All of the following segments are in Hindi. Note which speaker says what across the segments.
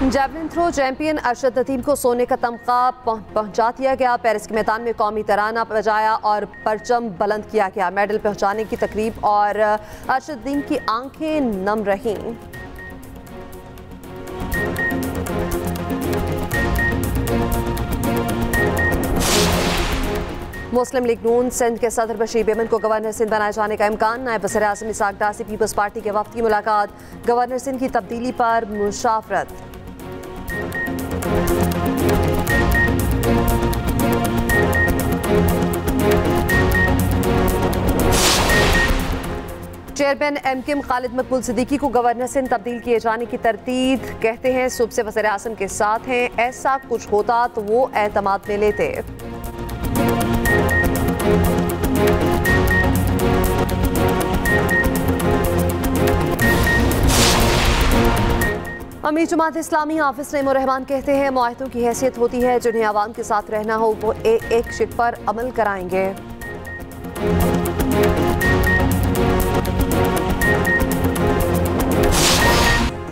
Speaker 1: Javelin throw champion Arshad Nadeem को सोने का तमगा पहुंचा दिया गया। पेरिस के मैदान में कौमी तराना बजाया और परचम बुलंद किया गया। मेडल पहुंचाने की तकरीब और अरशद नदीम की आंखें नम रहीं। मुस्लिम लीग नून सिंध के सदर बशीर बेमन को गवर्नर सिंध बनाए जाने का इम्कान। नायब वज़ीर आज़म इसाक डार से पीपल्स पार्टी के वफ़द की मुलाकात। गवर्नर सिंध की तब्दीली पर मुशावरत। चेयरमैन एमकिम खालिद मकबूल सिद्दीकी को गवर्नर सिंध तब्दील किए जाने की तरतीब। कहते हैं सुबह से वज़ीर आज़म के साथ हैं, ऐसा कुछ होता तो वो एतमाद में लेते। अमीर जमात इस्लामी हाफिज नईमुर रहमान कहते हैं मुआहदों की हैसियत होती है, जिन्हें आवाम के साथ रहना हो वो एक शिक पर अमल कराएंगे।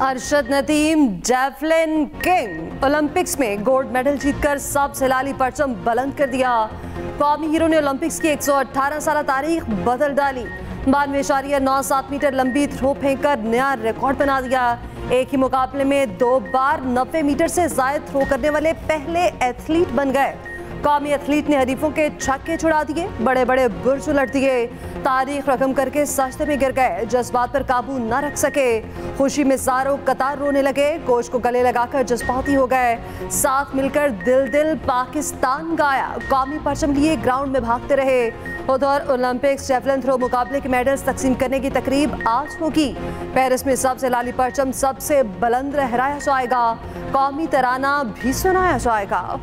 Speaker 1: Arshad Nadeem javelin king Olympics में गोल्ड मेडल जीतकर सबसे लाली परचम बुलंद कर दिया। कौमी हीरो ने ओलंपिक्स की 118 साल तारीख बदल डाली। 92.97 मीटर लंबी थ्रो फेंककर नया रिकॉर्ड बना दिया। एक ही मुकाबले में 2 बार 90 मीटर से ज्यादा थ्रो करने वाले पहले एथलीट बन गए। कौमी एथलीट ने हरीफों के छक्के छुड़ा दिए, बड़े बड़े बुर्ज उलट दिए, तारीख रकम करके सजदे में गिर गए। जज्बात पर काबू न रख सके, खुशी में ज़ारों कतार रोने लगे, गोश्त को गले लगाकर जज्बाती हो गए। साथ मिलकर दिल दिल पाकिस्तान गाया, कौमी परचम लिए ग्राउंड में भागते रहे। उधर ओलंपिक्स जैवलिन थ्रो मुकाबले के मेडल्स तकसीम करने की तकरीब आज होगी। पेरिस में सबसे लाली परचम सबसे बुलंद लहराया जाएगा, कौमी तराना भी सुनाया जाएगा।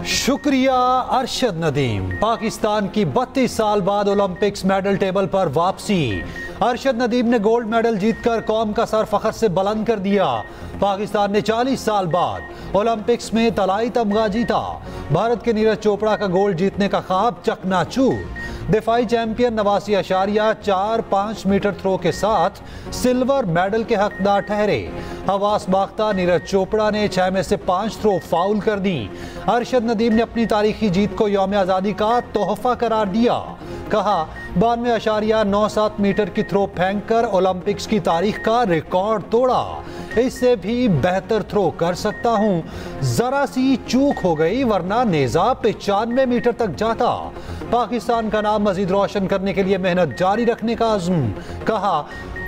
Speaker 2: शुक्रिया अरशद नदीम। पाकिस्तान की 32 साल बाद ओलंपिक्स मेडल टेबल पर वापसी। अरशद नदीम ने गोल्ड मेडल जीतकर कौम का सर फखर से बुलंद कर दिया। पाकिस्तान ने 40 साल बाद ओलंपिक्स में तलाई तमगा जीता। भारत के नीरज चोपड़ा का गोल्ड जीतने का ख्वाब चकनाचूर। दिफाई चैंपियन 89.45 मीटर थ्रो के साथ सिल्वर मेडल के हकदार ठहरे। हवास बाख्ता नीरज चोपड़ा ने 6 में से 5 थ्रो फाउल कर दी। अरशद नदीम ने अपनी तारीखी जीत को यौम आज़ादी का तोहफा करार दिया। कहा 92.97 मीटर की थ्रो फेंककर ओलंपिक्स की तारीख का रिकॉर्ड तोड़ा। इससे भी बेहतर थ्रो कर सकता हूं, जरा सी चूक हो गई वरना नेजा 95 मीटर तक जाता। पाकिस्तान का नाम मजीद रोशन करने के लिए मेहनत जारी रखने का अज़्म। कहा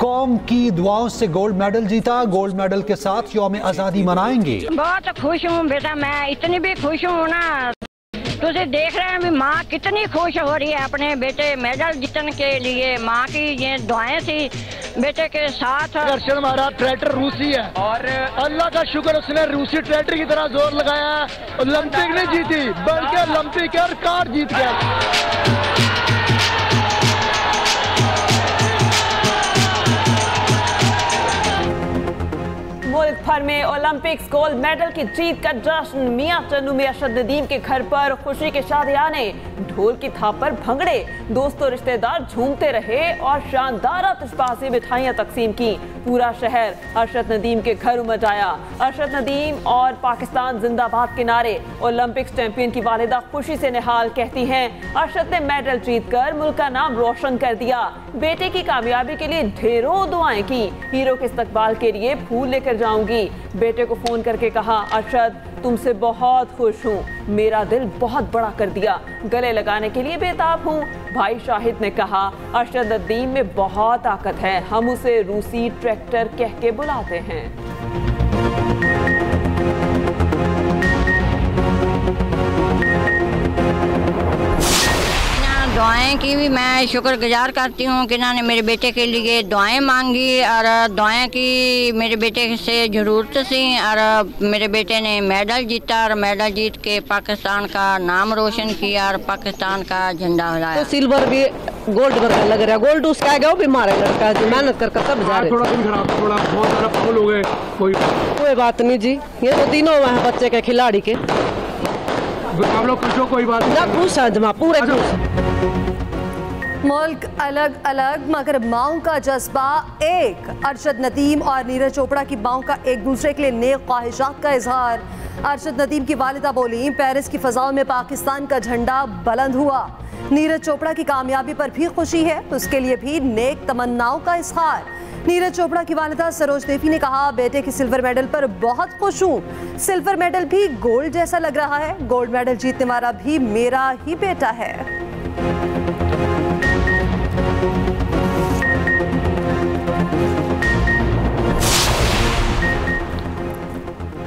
Speaker 2: कौम की दुआओं से गोल्ड मेडल जीता, गोल्ड मेडल के साथ यौम आज़ादी मनाएंगे।
Speaker 3: बहुत खुश हूँ बेटा, मैं इतनी भी खुश हूँ ना, तुझे देख रहे हैं भी माँ कितनी खुश हो रही है अपने बेटे मेडल जीतने के लिए। माँ की ये दुआएं थी बेटे के साथ।
Speaker 4: अरशद हमारा ट्रैक्टर रूसी है और अल्लाह का शुक्र उसने रूसी ट्रैक्टर की तरह जोर लगाया। ओलंपिक नहीं जीती बल्कि ओलंपिक का रिकॉर्ड जीत गया।
Speaker 5: मुल्क भर में ओलंपिक्स गोल्ड मेडल की जीत का जश्न। मियां चन्नू में अरशद नदीम के घर पर खुशी के शादियाने, ढोल की थाप पर भंगड़े, दोस्तों रिश्तेदार झूमते रहे और शानदार आतिशबाजी मिठाइयां तकसीम की। पूरा शहर अरशद नदीम के घर उमड़ आया। अरशद नदीम और पाकिस्तान जिंदाबाद के नारे। ओलंपिक्स चैंपियन की वालिदा खुशी से निहाल कहती हैं अरशद ने मेडल जीतकर मुल्क का नाम रोशन कर दिया। बेटे की कामयाबी के लिए ढेरों दुआएं की। हीरो के इस्तकबाल के लिए फूल लेकर जाऊंगी। बेटे को फोन करके कहा अरशद तुमसे बहुत खुश हूँ, मेरा दिल बहुत बड़ा कर दिया, गले लगाने के लिए बेताब हूँ। भाई शाहिद ने कहा अरशद नदीम में बहुत ताकत है, हम उसे रूसी ट्रैक्टर कह के बुलाते हैं।
Speaker 3: दुआएं की भी मैं शुक्रगुजार करती हूँ कि इन्होंने मेरे बेटे के लिए दुआएं मांगी और दुआएं की मेरे बेटे से ज़रूरत थी और मेरे बेटे ने मेडल जीता और मेडल जीत के पाकिस्तान का नाम रोशन किया और पाकिस्तान का झंडा फहराया।
Speaker 6: तो सिल्वर भी गोल्ड वर्क लग रहा है, गोल्ड उसका गया वो भी मारा लड़का मेहनत कर सब जा रहे।
Speaker 4: थोड़ा दिन खराब, थोड़ा बहुत ज़्यादा फाउल हो गए। कोई
Speaker 6: बात नहीं जी, ये तो तीनों हैं बच्चे के खिलाड़ी के।
Speaker 4: आप लोग खुश हो? कोई बात
Speaker 6: नहीं, खुश है जमा पूरे खुश।
Speaker 1: मुल्क अलग अलग मगर माओं का जज्बा एक। अरशद नदीम और नीरज चोपड़ा की माओं का एक दूसरे के लिए नेक ख्वाहिशात का इजहार। अरशद नदीम की वालिदा बोली, पेरिस की फजाओं में पाकिस्तान का झंडा बुलंद हुआ। नीरज चोपड़ा की कामयाबी पर भी खुशी है, उसके लिए भी नेक तमन्नाओं का इजहार। नीरज चोपड़ा की वालिदा सरोज देवी ने कहा, बेटे के सिल्वर मेडल पर बहुत खुश हूँ। सिल्वर मेडल भी गोल्ड जैसा लग रहा है। गोल्ड मेडल जीतने वाला भी मेरा ही बेटा है।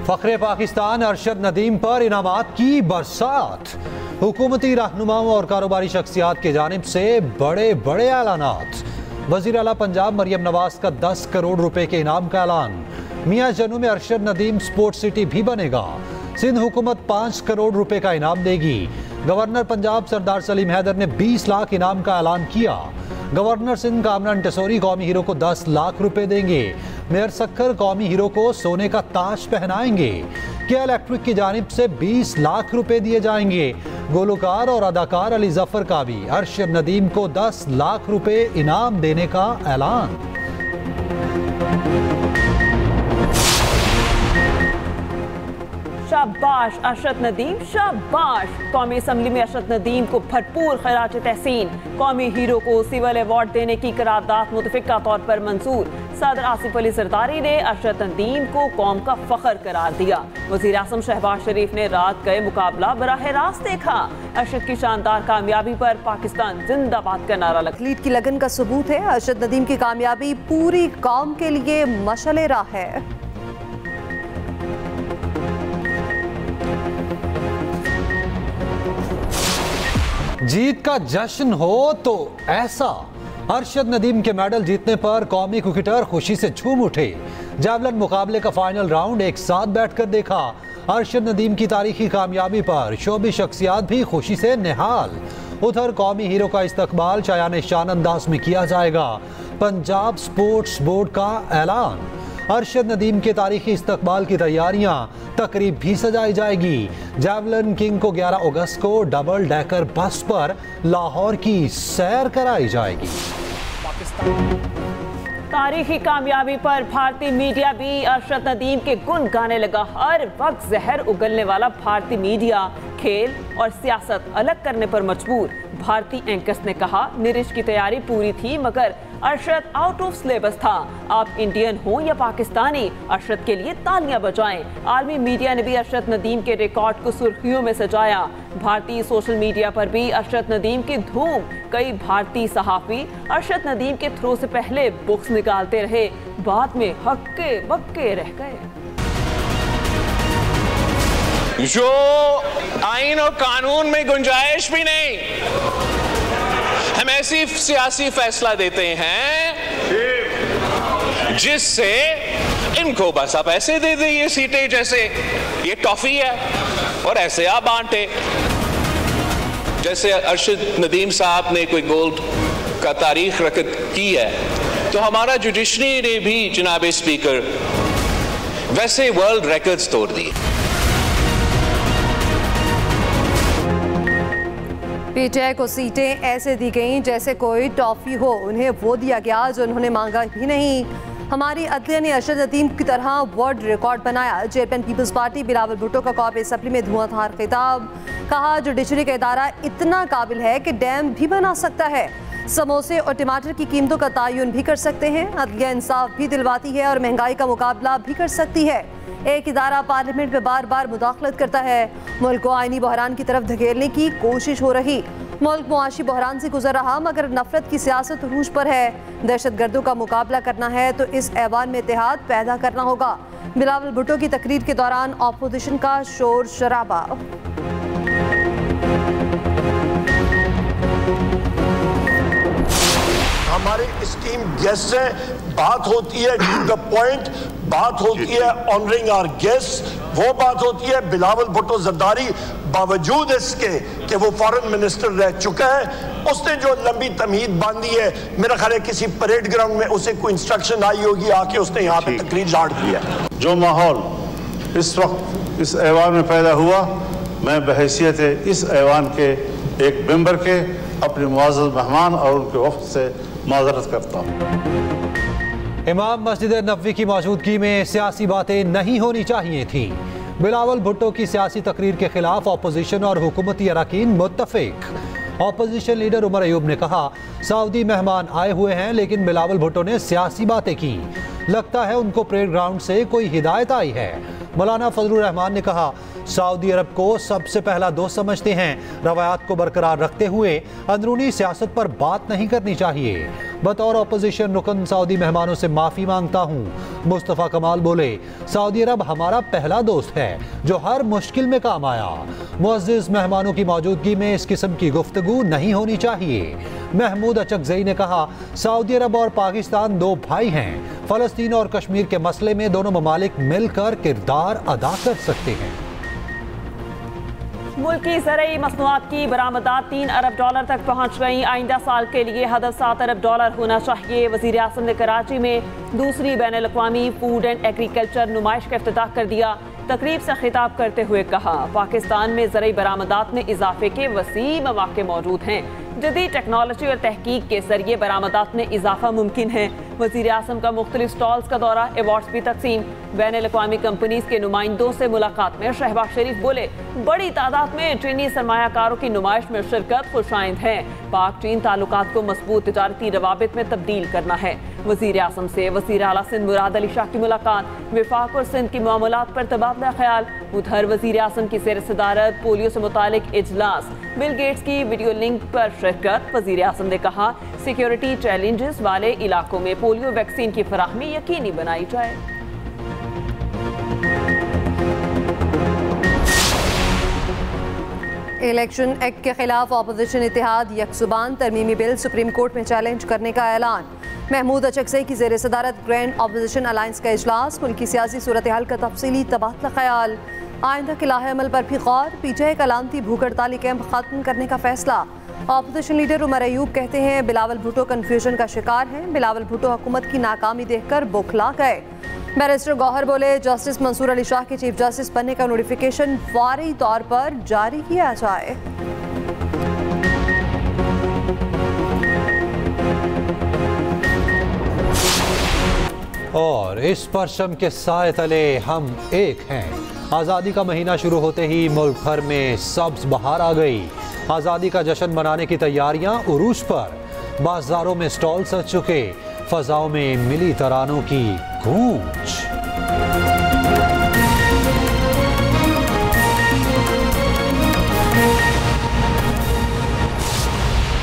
Speaker 2: फखरे पाकिस्तान अरशद नदीम पर इनामात की बरसात। हुकूमती रहनुमाओं और कारोबारी शख्सियात की जानिब से बड़े बड़े ऐलानात। वज़ीर आला पंजाब मरियम नवाज का 10 करोड़ रुपए के इनाम का ऐलान। मियां जनू में अरशद नदीम स्पोर्ट्स सिटी भी बनेगा। सिंध हुकूमत 5 करोड़ रुपए का इनाम देगी। गवर्नर पंजाब सरदार सलीम हैदर ने 20 लाख इनाम का ऐलान किया। गवर्नर सिंध कामरान टेसोरी कौमी हीरो को 10 लाख रुपए देंगे। मेयर सक्कर कौमी हीरो को सोने का ताज पहनाएंगे। के इलेक्ट्रिक की जानिब से 20 लाख रुपए दिए जाएंगे। गुलकार और अदाकार अली जफर का भी अरशद नदीम को 10 लाख रुपए इनाम देने का ऐलान।
Speaker 5: शाबाश अरशद नदीम, शाबाश। कौमी असम्बली में अरशद नदीम को भरपूर खराज तहसीन। कौमी हीरो को सिविल अवार्ड देने की करारदाद मुतफिका तौर पर मंजूर। सदर आसिफ अली जरदारी ने अरशद नदीम को कौम का फख्र करार दिया। वज़ीर आज़म शहबाज शरीफ ने रात गए मुकाबला बराह रास्त देखा। अरशद की शानदार कामयाबी पर पाकिस्तान जिंदाबाद का नारा लगा।
Speaker 1: लीड की लगन का सबूत है। अरशद नदीम की कामयाबी पूरी कौम के लिए मशअले राह है।
Speaker 2: जीत का जश्न हो तो ऐसा। अरशद नदीम के मेडल जीतने पर कौमी क्रिकेटर खुशी से झूम उठे। जैवलिन मुकाबले का फाइनल राउंड एक साथ बैठकर देखा। अरशद नदीम की तारीखी कामयाबी पर शोबी शख्सियात भी खुशी से निहाल। उधर कौमी हीरो का इस्तकबाल शायान शान अंदाज में किया जाएगा। पंजाब स्पोर्ट्स बोर्ड का ऐलान। अरशद नदीम के तारीखी इस्तकबाल की तैयारियां, तकरीब भी सजाई जाएगी। जैवलिन किंग को 11 अगस्त को डबल डेकर बस पर लाहौर की सैर कराई जाएगी।
Speaker 5: तारीखी कामयाबी पर भारतीय मीडिया भी अरशद नदीम के गुण गाने लगा। हर वक्त जहर उगलने वाला भारतीय मीडिया खेल और सियासत अलग करने पर मजबूर। भारतीय एंकर्स ने कहा, नीरज की तैयारी पूरी थी मगर अरशद आउट ऑफ सिलेबस था। आप इंडियन हो या पाकिस्तानी, अरशद के लिए तालियां बजाएं। आलमी मीडिया ने भी अरशद नदीम के रिकॉर्ड को सुर्खियों में सजाया। भारतीय सोशल मीडिया पर भी अरशद नदीम की धूम। कई भारतीय सहाफी अरशद नदीम के थ्रो से पहले बुक्स निकालते रहे, बाद में हक्के बक्के रह गए।
Speaker 7: जो आइन और कानून में गुंजाइश भी नहीं, हम ऐसी सियासी फैसला देते हैं जिससे इनको बस आप ऐसे दे दे ये सीटें जैसे ये टॉफी है और ऐसे आप बांटे। जैसे अरशद नदीम साहब ने कोई गोल्ड का तारीख रकत की है तो हमारा जुडिशरी ने भी जनाब स्पीकर वैसे वर्ल्ड रिकॉर्ड्स तोड़ दिए।
Speaker 1: पीटीआई को सीटें ऐसे दी गईं जैसे कोई टॉफी हो। उन्हें वो दिया गया जो उन्होंने मांगा भी नहीं। हमारी अदलिया ने अरशद नदीम की तरह वर्ल्ड रिकॉर्ड बनाया। चेयरमैन पीपल्स पार्टी बिलावल भुट्टो का कौमी असम्बली में धुआंधार खिताब। कहा, जुडिशरी का इदारा इतना काबिल है कि डैम भी बना सकता है। समोसे और टमाटर की कीमतों का तयन भी कर सकते हैं। अदलिया इंसाफ भी दिलवाती है और महंगाई का मुकाबला भी कर सकती है। एक इदारा पार्लियामेंट में बार बार मुदाखलत करता है। मुल्क को आईनी बहरान की तरफ धकेलने की कोशिश हो रही। मुल्क मुआशी बहरान से गुजर रहा मगर नफरत की सियासत अरूज पर है। दहशत गर्दों का मुकाबला करना है तो इस ऐवान में इत्तेहाद पैदा करना होगा। बिलावल भुट्टो की तकरीर के दौरान ऑपोजिशन का शोर शराबा।
Speaker 8: हमारे स्टीम गेस्ट से बात होती है टू द पॉइंट, बात होती है ऑनरिंग आवर गेस्ट, वो बात होती है। बिलावल भुट्टो जरदारी बावजूद इसके कि वो फॉरेन मिनिस्टर रह चुका है, उसने जो लंबी तमहीद बांधी है, मेरा ख्याल है किसी परेड ग्राउंड में उसे कोई इंस्ट्रक्शन आई होगी, आके उसने यहाँ पे तकरीर झाड़ दी है।
Speaker 9: जो माहौल इस वक्त इस ऐवान में पैदा हुआ, मैं बहैसियत इस ऐवान के एक मेंबर के अपने मुआज़्ज़ज़ मेहमान और उनके वफ़द से माज़रत करता हूँ।
Speaker 2: इमाम मस्जिद नबवी की मौजूदगी में सियासी बातें नहीं होनी चाहिए थी। बिलावल भुट्टो की सियासी तकरीर के खिलाफ अपोजिशन और हुकूमती अरकान मुत्तफिक। अपोजिशन लीडर उमर अयूब ने कहा, सऊदी मेहमान आए हुए हैं लेकिन बिलावल भुट्टो ने सियासी बातें की। लगता है उनको परेड ग्राउंड से कोई हिदायत आई है। मौलाना फजलुर रहमान ने कहा, सऊदी अरब को सबसे पहला दोस्त समझते हैं। रवायात को बरकरार रखते हुए अंदरूनी सियासत पर बात नहीं करनी चाहिए। बतौर अपोजिशन रुकन सऊदी मेहमानों से माफ़ी मांगता हूँ। मुस्तफ़ा कमाल बोले, सऊदी अरब हमारा पहला दोस्त है जो हर मुश्किल में काम आया। मुअज़्ज़िज़ मेहमानों की मौजूदगी में इस किस्म की गुफ्तगू नहीं होनी चाहिए। महमूद अचकज़ई ने कहा, सऊदी अरब और पाकिस्तान दो भाई हैं। फ़लस्तीन और कश्मीर के मसले में दोनों ममालिक मिलकर किरदार अदा कर सकते हैं।
Speaker 5: मुल्की ज़रई मसनूआत की बरामदात 3 अरब डॉलर तक पहुँच गई। आइंदा साल के लिए हदफ 7 अरब डॉलर होना चाहिए। वज़ीर आज़म ने कराची में दूसरी बैनुल-अक़वामी फूड एंड एग्रीकल्चर नुमाइश का इफ्तिताह कर दिया। तकरीब से खिताब करते हुए कहा, पाकिस्तान में ज़रई बरामदात में इजाफे के वसी मौक़े मौजूद हैं। जदीद टेक्नोलॉजी और तहकीक के जरिए बरामदात में इजाफा मुमकिन है। वज़ीर आज़म का मुख्तलिफ स्टॉल्स का दौरा, अवार्ड्स भी तकसीम। बैनुल-अक़वामी कंपनीज के नुमाइंदों से मुलाकात में शहबाज शरीफ बोले, बड़ी तादाद में चीनी सरमायाकारों की नुमाइश में शिरकत खुशाइंद है। पाक चीन ताल्लुकात को मजबूत तिजारती रवाबित में तब्दील करना है। वज़ीर आज़म से वज़ीर आला सिंध मुराद अली शाह की मुलाकात, विफाक और सिंध की मामलात पर तबादला ख्याल। उधर वज़ीर आज़म की ज़ेर सदारत पोलियो से मुतालिक इजलास, बिल गेट्स की वीडियो लिंक पर शिरकत। वज़ीर आज़म ने कहा, सिक्योरिटी चैलेंजेस वाले इलाकों में पोलियो वैक्सीन की फराहमी यकीनी बनाई जाए।
Speaker 1: इलेक्शन एक्ट के खिलाफ अपोजिशन इत्तेहाद यकजुबान तरमीमी बिल सुप्रीम कोर्ट में चैलेंज करने का ऐलान। महमूद अचकज़ई की ज़ेर सदारत ग्रैंड अपोजिशन अलायंस का इजलास, मुल्की सियासी सूरत हाल का तफसीली तबादला ख्याल। आइंदा के लाहे अमल पर भी गौर, पीछे का अलामती भूख हड़ताली कैंप खत्म करने का फैसला। अपोजिशन लीडर उमर अयूब कहते हैं, बिलावल भुट्टो कन्फ्यूजन का शिकार हैं। बिलावल भुट्टो हुकूमत की नाकामी देखकर बौखला गए। बैरिस्टर गौहर बोले, जस्टिस मंसूर अली शाह के चीफ जस्टिस बनने का नोटिफिकेशन फौरी तौर पर जारी किया जाए।
Speaker 2: और इस परचम के साए तले हम एक हैं। आज़ादी का महीना शुरू होते ही मुल्क भर में सब्ज बहार आ गई। आज़ादी का जश्न मनाने की तैयारियां उरूज पर। बाजारों में स्टॉल सज चुके, फजाओं में मिली तरानों की गूंज।